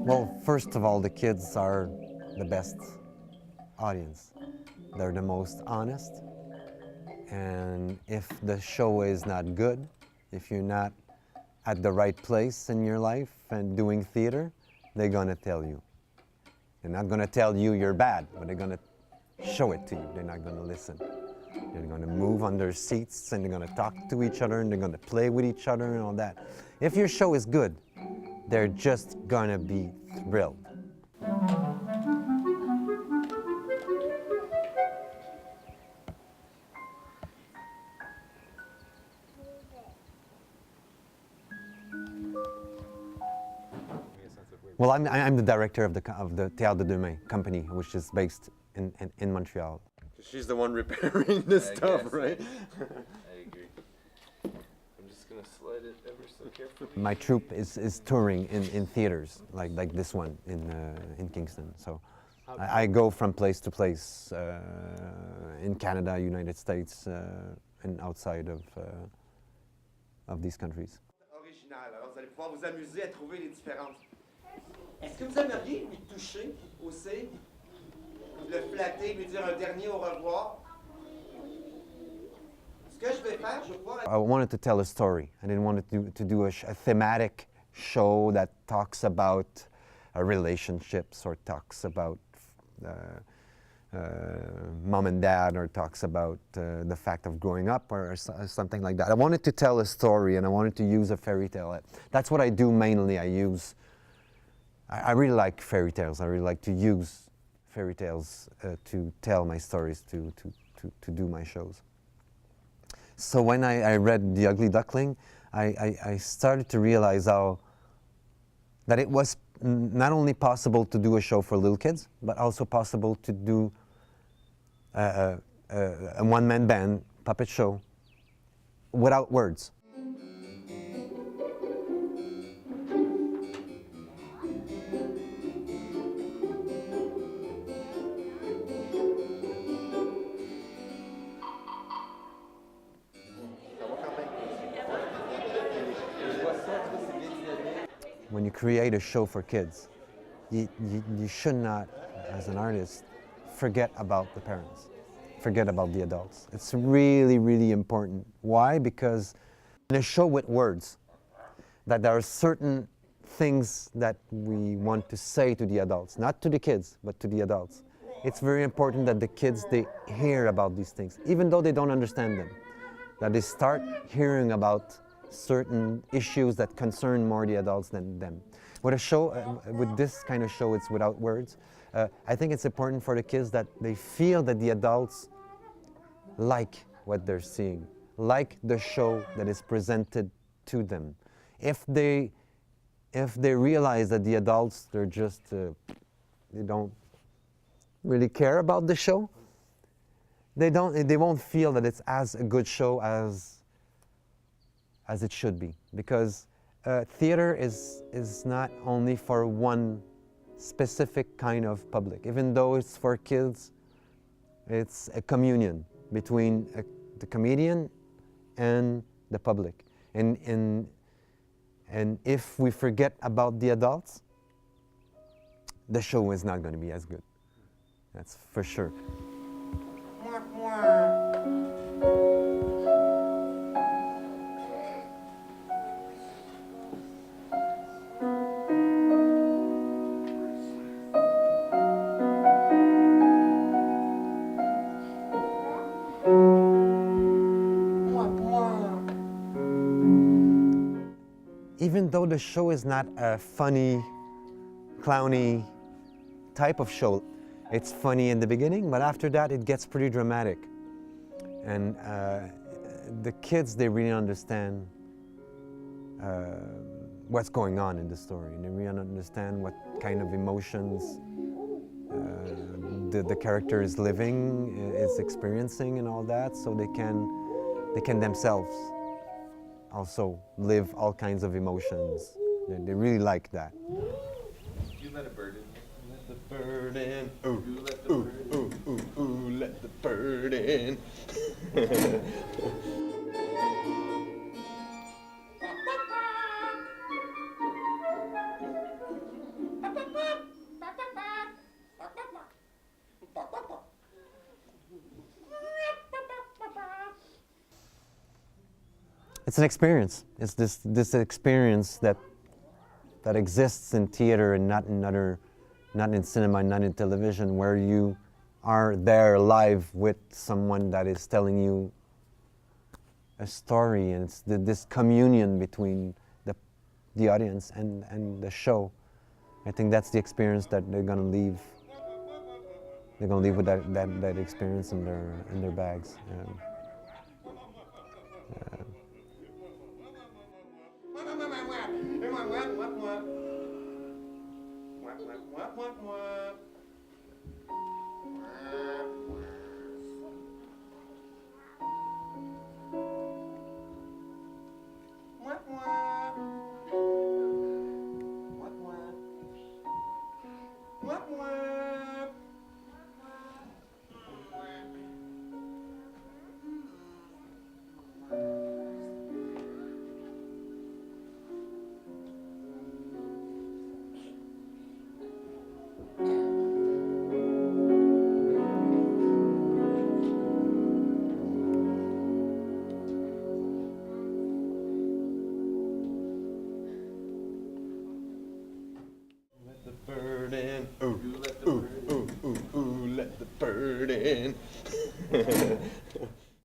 Well, first of all, the kids are the best audience. They're the most honest. And if the show is not good, if you're not at the right place in your life and doing theater, they're gonna tell you. They're not gonna tell you you're bad, but they're gonna show it to you. They're not gonna listen. They're gonna move on their seats and they're gonna talk to each other and they're gonna play with each other and all that. If your show is good, they're just gonna be thrilled. Well, I'm the director of the Théâtre de Deux Mains company, which is based in Montreal. She's the one repairing this stuff, right? I agree. I'm just gonna slide it ever so carefully. My troupe is touring in theaters like this one in Kingston. So I go from place to place in Canada, United States, and outside of these countries. Original, alors vous allez pouvoir vous amuser à trouver les différences. Est-ce que vous aimeriez lui toucher aussi, le flatter, lui dire un dernier au revoir? Ce que je vais faire, je vais pouvoir... I wanted to tell a story. I didn't want to do a thematic show that talks about relationships or talks about mom and dad or talks about the fact of growing up or something like that. I wanted to tell a story and I wanted to use a fairy tale. That's what I do mainly. I really like fairy tales. I really like to use fairy tales to tell my stories, to do my shows. So when I read The Ugly Duckling, I started to realize that it was not only possible to do a show for little kids, but also possible to do a one-man band puppet show without words. When you create a show for kids, you should not, as an artist, forget about the parents, forget about the adults. It's really, really important. Why? Because in a show with words, that there are certain things that we want to say to the adults, not to the kids, but to the adults. It's very important that the kids, they hear about these things, even though they don't understand them, that they start hearing about certain issues that concern more the adults than them. With a show, with this kind of show, it's without words. I think it's important for the kids that they feel that the adults like what they're seeing, like the show that is presented to them. If they realize that the adults, they're just, they don't really care about the show, they won't feel that it's as a good show as it should be, because theater is not only for one specific kind of public. Even though it's for kids, it's a communion between the comedian and the public. And if we forget about the adults, the show is not going to be as good. That's for sure. Even though the show is not a funny, clowny type of show, it's funny in the beginning, but after that it gets pretty dramatic. And the kids, they really understand what's going on in the story, and they really understand what kind of emotions the character is living, is experiencing, and all that, so they can themselves also live all kinds of emotions. They really like that. You let a bird in here. Let the bird in. Ooh, You let the ooh, bird ooh, ooh, ooh, let the bird in. It's an experience. It's this experience that exists in theater and not in cinema, not in television, where you are there live with someone that is telling you a story, and it's this communion between the audience and the show. I think that's the experience that they're gonna leave. They're gonna leave with that experience in their bags. Let the bird in. Ooh, You let the ooh, bird in. ooh, ooh, ooh, let the bird in.